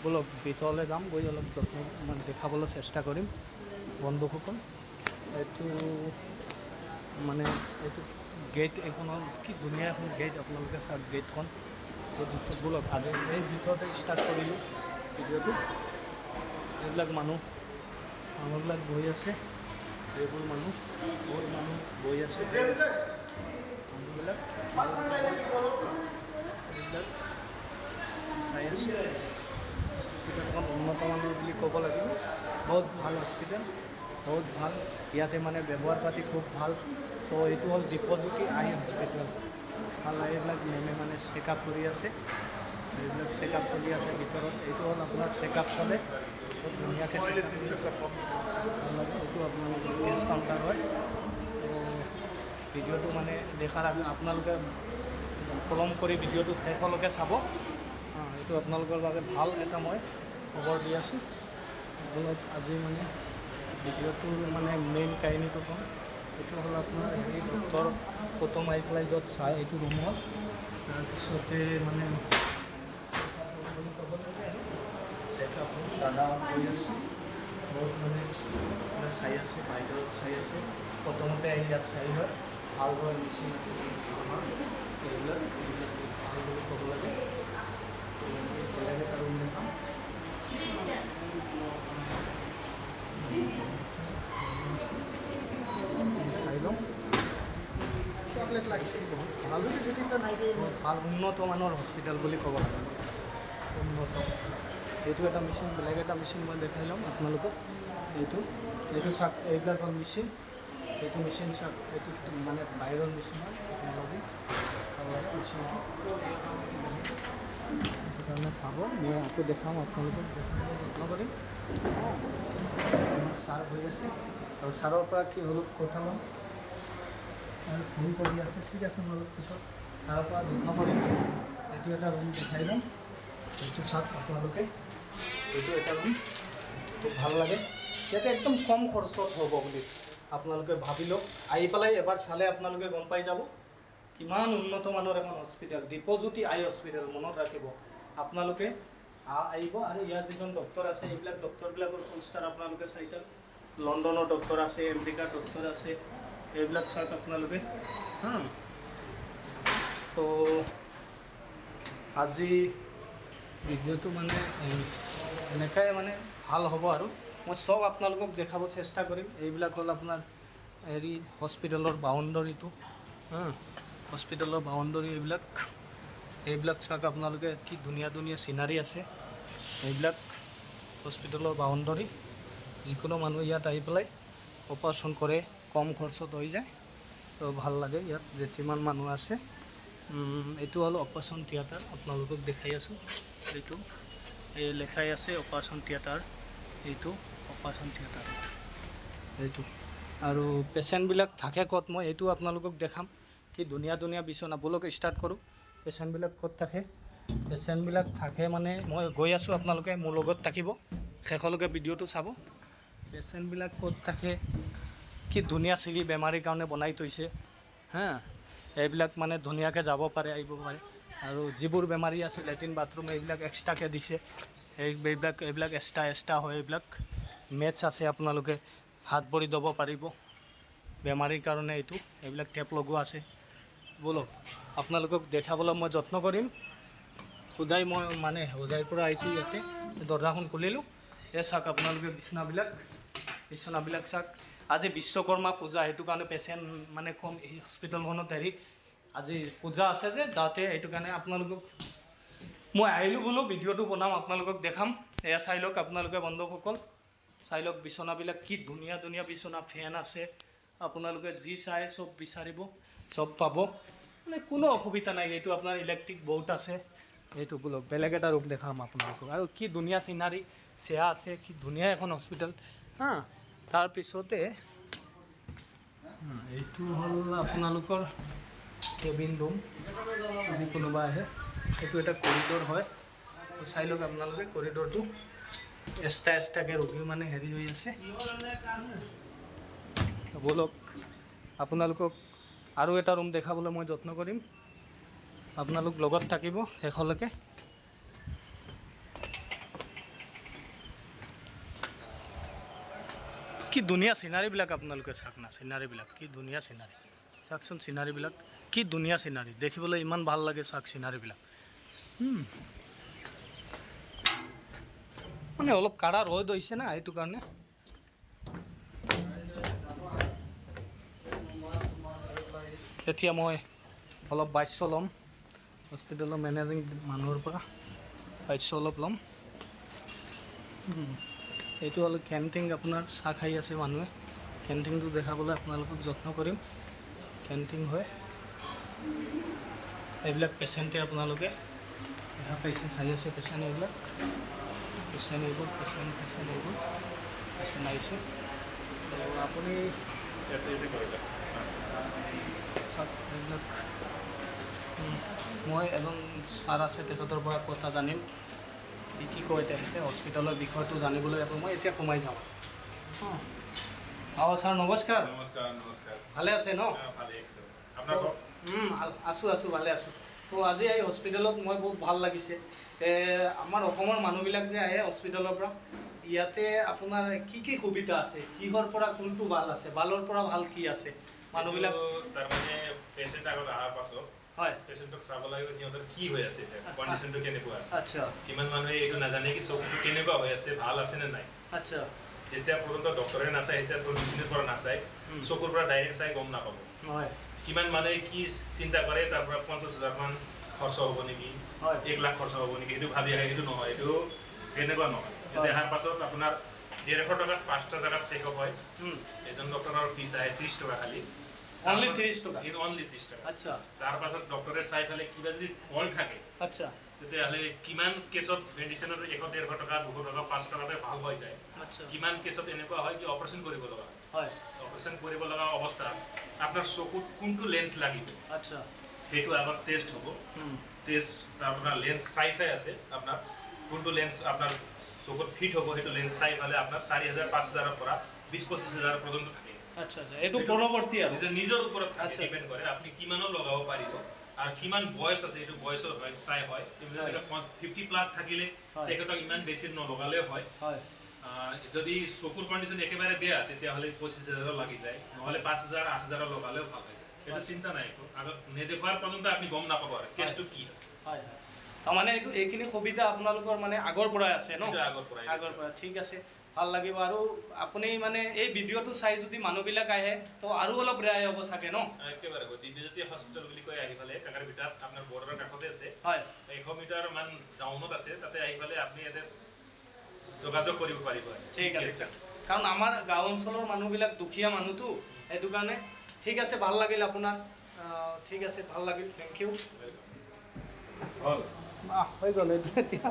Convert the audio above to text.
বলক ভিতৰলৈ যাম, গৈ অলপ যত্ন মানে দেখাবলৈ চেষ্টা কৰিম বন্ধুসকল। এইটো মানে এইটো গেট, এইখনৰ কি ধুনীয়া এখন গেট, আপোনালোকে চাওক গেটখন। বলক আজি এই ভিতৰতে ষ্টাৰ্ট কৰিলোঁ ভিডিঅ'টো। এইবিলাক মানুহবিলাক বহি আছে, এইবোৰ মানুহ বহুত মানুহ বহি আছে, মানুহবিলাক এইবিলাক চাই আছে। হস্পিটেলখন উন্নত মানৰ বুলি ক'ব লাগিব, বহুত ভাল হস্পিটেল, বহুত ভাল। ইয়াতে মানে ব্যৱহাৰ পাতি খুব ভাল। তো এইটো হ'ল দীপজ্যোতি আই হস্পিটেল। ভাল এইবিলাক মেমে মানে চেকআপ কৰি আছে, এইবিলাক চেকআপ চলি আছে ভিতৰত। এইটো হ'ল আপোনাৰ চেকআপ চলে, বহুত ধুনীয়াকৈ চেকআপ এইটো আপোনালোকৰ কেছ কাউণ্টাৰ হয়। তো ভিডিঅ'টো মানে দেখাৰ আগত আপোনালোকে পলম কৰি ভিডিঅ'টো শেষলৈকে চাব। এইটো আপোনালোকৰ বাবে ভাল এটা মই খবৰ দি আছোঁ। আপোনালোক আজি মানে ভিডিঅ'টোৰ মানে মেইন কাহিনীটো ক'ম। এইটো হ'ল আপোনাৰ হেৰি ডক্টৰ প্ৰথম আহি পেলাই য'ত চাই এইটো ৰুমত, তাৰপিছতে মানে বুলি ক'ব লাগে আৰু চেকআপ দাদা কৰি আছে, বহুত মানে চাই আছে, বাহিৰত চাই আছে। প্ৰথমতে আহি ইয়াত চাই হয়, ভাল হয় মেচিন আছে এইবিলাক ভাল বুলি ক'ব লাগে। বেলেগ এটা ৰুম দেখাম। চাই লওঁ, ভাল উন্নত মানৰ হস্পিটেল বুলি ক'ব লাগে, উন্নত। এইটো এটা মেচিন, বেলেগ এটা মেচিন মই দেখাই ল'ম আপোনালোকক। এইটো চাওক, এইবিলাক হ'ল মেচিন, এইটো মেচিন চাওক, এইটো মানে বাহিৰৰ মেচিন হয়, টেকন'লজি মেচিনটো। সেইটো কাৰণে চাব, মই আকৌ দেখাম আপোনালোকক, দেখাবলৈ যত্ন কৰিম। আমাৰ ছাৰ হৈ আছে, আৰু ছাৰৰ পৰা কি হ'ল কথা ল'ম, আৰু ফোন কৰি আছে। ঠিক আছে, মই অলপ পিছত ছাৰৰ পৰা যত্ন কৰিম। এইটো এটা ৰুম দেখাই ল'ম, এইটো চাওক আপোনালোকে, এইটো এটা ৰুম খুব ভাল লাগে। ইয়াতে একদম কম খৰচত হ'ব বুলি আপোনালোকে ভাবি লওক। আহি পেলাই এবাৰ চালে আপোনালোকে গম পাই যাব কিমান উন্নত মানৰ এখন হস্পিটেল, দীপজ্যোতি আই হস্পিটেল। মনত ৰাখিব আপোনালোকে, আহিব। আৰু ইয়াত যিজন ডক্টৰ আছে, এইবিলাক ডক্টৰবিলাকৰ পোষ্টাৰ আপোনালোকে চাই থাকক। লণ্ডনৰ ডক্টৰ আছে, আমেৰিকাৰ ডক্টৰ আছে, এইবিলাক চাওক আপোনালোকে। তো আজি ভিডিঅ'টো মানে এনেকাই মানে ভাল হ'ব, আৰু মই চব আপোনালোকক দেখাব চেষ্টা কৰিম। এইবিলাক হ'ল আপোনাৰ হেৰি হস্পিটেলৰ বাউণ্ডৰীটো, হস্পিটেলৰ বাউণ্ডৰী এইবিলাক চাওক আপোনালোকে, কি ধুনীয়া ধুনীয়া চিনাৰী আছে। এইবিলাক হস্পিটেলৰ বাউণ্ডৰী, যিকোনো মানুহ ইয়াত আহি পেলাই অপাৰেশ্যন কৰে, কম খৰচত হৈ যায়। তো ভাল লাগে ইয়াত যেতিমান মানুহ আছে। এইটো হ'ল অপাৰেশ্যন থিয়েটাৰ, আপোনালোকক দেখাই আছোঁ। এইটো এই লেখাই আছে অপাৰেশ্যন থিয়েটাৰ, এইটো অপাৰেশ্যন থিয়েটাৰ এইটো। আৰু পেচেণ্টবিলাক থাকে ক'ত, মই এইটো আপোনালোকক দেখাম। কি ধুনীয়া ধুনীয়া বিচনা, বলক ষ্টাৰ্ট কৰোঁ। পেচেণ্টবিলাক ক'ত থাকে, পেচেণ্টবিলাক থাকে মানে মই গৈ আছোঁ, আপোনালোকে মোৰ লগত থাকিব, শেষলৈকে ভিডিঅ'টো চাব। পেচেণ্টবিলাক ক'ত থাকে, কি ধুনীয়া চিৰি বেমাৰীৰ কাৰণে বনাই থৈছে। এইবিলাক মানে ধুনীয়াকৈ যাব পাৰে, আহিব পাৰে। আৰু যিবোৰ বেমাৰী আছে লেট্ৰিন বাথৰুম এইবিলাক এক্সট্ৰাকৈ দিছে, এইবিলাক এক্সট্ৰা হয়। এইবিলাক মেটছ আছে, আপোনালোকে হাত ভৰি ধুব পাৰিব বেমাৰীৰ কাৰণে। এইবিলাক টেপ লগোৱা আছে। বলক আপোনালোকক দেখাবলৈ মই যত্ন কৰিম। সদায় মই মানে হোজাইৰ পৰা আহিছোঁ, ইয়াতে দৰ্জাখন খুলিলোঁ। এই চাওক আপোনালোকে বিচনাবিলাক চাওক। আজি বিশ্বকৰ্মা পূজা, সেইটো কাৰণে পেচেণ্ট মানে কম এই হস্পিটেলখনত। আজি পূজা আছে যে, যাওঁতে সেইটো কাৰণে আপোনালোকক মই আহিলোঁ বোলো ভিডিঅ'টো বনাম, আপোনালোকক দেখাম। এয়া চাই লওক আপোনালোকে বন্ধুসকল, চাই লওক বিচনাবিলাক, কি ধুনীয়া ধুনীয়া বিচনা, ফেন আছে। আপোনালোকে যি চাই চব বিচাৰিব, চব পাব, মানে কোনো অসুবিধা নাই। এইটো আপোনাৰ ইলেক্ট্ৰিক বোৰ্ড আছে। এইটো বোলক বেলেগ এটা ৰুম দেখাম আপোনালোকক। আৰু কি ধুনীয়া চিনাৰী, চেয়া আছে, কি ধুনীয়া এখন হস্পিটেল। তাৰপিছতে এইটো হ'ল আপোনালোকৰ কেবিন ৰুম, যদি কোনোবা আহে। এইটো এটা কৰিডৰ হয়, চাই লওক আপোনালোকে কৰিডৰটো। এক্সট্ৰাকৈ ৰোগী মানে হেৰি হৈ আছে। বলক আপোনালোকক আৰু এটা ৰুম দেখাবলৈ মই যত্ন কৰিম, আপোনালোক লগত থাকিব শেষলৈকে। কি ধুনীয়া চিনাৰীবিলাক আপোনালোকে চাওক না, চিনাৰীবিলাক কি ধুনীয়া চিনাৰী চাওকচোন, চিনাৰীবিলাক কি ধুনীয়া চিনাৰী, দেখিবলৈ ইমান ভাল লাগে চাওক চিনাৰীবিলাক। মানে অলপ কাঢ়া ৰ'দ হৈছে না, সেইটো কাৰণে। এতিয়া মই অলপ বাইছ ল'ম হস্পিটেলৰ মেনেজিং মানুহৰ পৰা, বাইছ অলপ ল'ম। এইটো হ'ল কেণ্টিন, আপোনাৰ চাহ খাই আছে মানুহে, কেণ্টিনটো দেখাবলৈ আপোনালোকক যত্ন কৰিম। কেণ্টিন হয়, এইবিলাক পেচেণ্টে আপোনালোকে দেখা পাইছে, চাই আছে পেচেণ্ট, এইবিলাক পেচেণ্ট, এইবোৰ পেচেণ্ট আহিছে। আপুনি চাওক এইবিলাক, মই এজন ছাৰ আছে, তেখেতৰ পৰা কথা জানিম কি কয় তেখেতে হস্পিটেলৰ বিষয়টো জানিবলৈ। মই এতিয়া সোমাই যাওঁ। ছাৰ নমস্কাৰ। নমস্কাৰ। ভালে আছে ন? আছোঁ ভালে আছোঁ। তো আজি এই হস্পিটেলত মই বহুত ভাল লাগিছে। আমাৰ অসমৰ মানুহবিলাক যে আহে হস্পিটেলৰ পৰা, ইয়াতে আপোনাৰ কি সুবিধা আছে, কিহৰ পৰা কোনটো ভাল আছে, ভালৰ পৰা ভাল কি আছে মানুহবিলাক? তাৰমানে পেচেণ্ট আগত অহাৰ পাছত হয়, পেচেণ্টক চাব লাগিব সিহঁতৰ কি হৈ আছে, কণ্ডিশ্যনটো কেনেকুৱা আছে। আচ্ছা, কিমান মানুহে এইটো নাজানে কি চকুটো কেনেকুৱা হৈ আছে, ভাল আছে নে নাই। আচ্ছা, যেতিয়া পৰ্যন্ত ডক্টৰে নাচায়, তেতিয়া মেচিনৰ পৰা নাচায়, চকুৰ পৰা ডাইৰেক্ট চাই গম নাপাব। হয়, কিমান মানুহে কি চিন্তা কৰে, তাৰ পৰা 50,000 মান খৰচ হ'ব নেকি, 1 লাখ খৰচ হ'ব নেকি, সেইটো ভাবি আহে। সেইটো নহয়, এইটো এনেকুৱা নহয়। দেখাৰ পাছত আপোনাৰ 150 টকাত 5টা জেগাত চেকআপ হয়। এজন ডক্টৰৰ ফিজ আহে 30 টকা খালি। অনলি 30 টকা? অনলি 30 টকা। আচ্ছা। তাৰ পাছত ডক্টৰে চাই পেলাই কিবা যদি ফল থাকে, আচ্ছা, তেতিয়াহ'লে কিমান কেছত মেডিচিনৰ 100-150 টকা, 200 টকা, 500 টকাতে ভাল হৈ যায়। আচ্ছা, কিমান কেছত এনেকুৱা হয় কি অপাৰেশ্যন কৰিব লগা হয়। অপাৰেশ্যন কৰিব লগা অৱস্থাত আপোনাৰ চকুত কোনটো লেন্স লাগিব, আচ্ছা, সেইটো আগত টেষ্ট হ'ব। টেষ্ট আপোনাৰ লেন্স চাই আছে, আপোনাৰ কোনটো লেন্স আপোনাৰ চকুত ফিট হ'ব, সেইটো লেন্স চাই পেলাই আপোনাৰ 4,000, 5,000ৰ পৰা 20-25,000 পৰ্যন্ত থাকে। আচ্ছা, এইটো পৰৱৰ্তী আৰু নিজৰ ওপৰত ডিপেণ্ড কৰে, আপুনি কিমানো লগাব পাৰিব আৰু কিমান বয়স আছে, এইটো বয়সৰ চাই হয়। 50+ থাকিলে তেখেতক ইমান বেছি নলগালেও হয়। যদি চকুৰ কণ্ডিশ্যন একেবাৰে বেয়া, তেতিয়াহ'লে 25,000 লাগি যায়, নহ'লে 5,000, 8,000 লগালেও ভাল হৈ যায়। সেইটো চিন্তা নাই, আগত নেদেখুৱাৰ পৰ্যন্ত আপুনি গম নাপাব আৰু কেছটো কি আছে। হয়, তাৰমানে এইখিনি সুবিধা আপোনালোকৰ মানে আগৰ পৰাই আছে ন? আগৰ পৰা। ঠিক আছে, ভাল লাগিব। আৰু আপুনি মানে এই ভিডিঅ'টো চাই যদি মানুহবিলাক আহে, তো আৰু অলপ ৰেহাই হ'ব চাগে ন? একেবাৰে দিব্যজ্যোতি হস্পিটেল বুলি কৈ আহি পেলাই কাকাৰবিটাত আপোনাৰ বৰ্ডাৰৰ কাষতে আছে। হয়, 100 মিটাৰ মান ডাউনত আছে, তাতে আহি পেলাই আপুনি ইয়াতে যোগাযোগ কৰিব পাৰিব। ঠিক আছে, কাৰণ আমাৰ গাঁও অঞ্চলৰ মানুহবিলাক দুখীয়া মানুহটো, সেইটো কাৰণে। ঠিক আছে, ভাল লাগিল আপোনাক। ঠিক আছে, ভাল লাগিল, থেংক ইউ। হৈ গ'ল এতিয়া।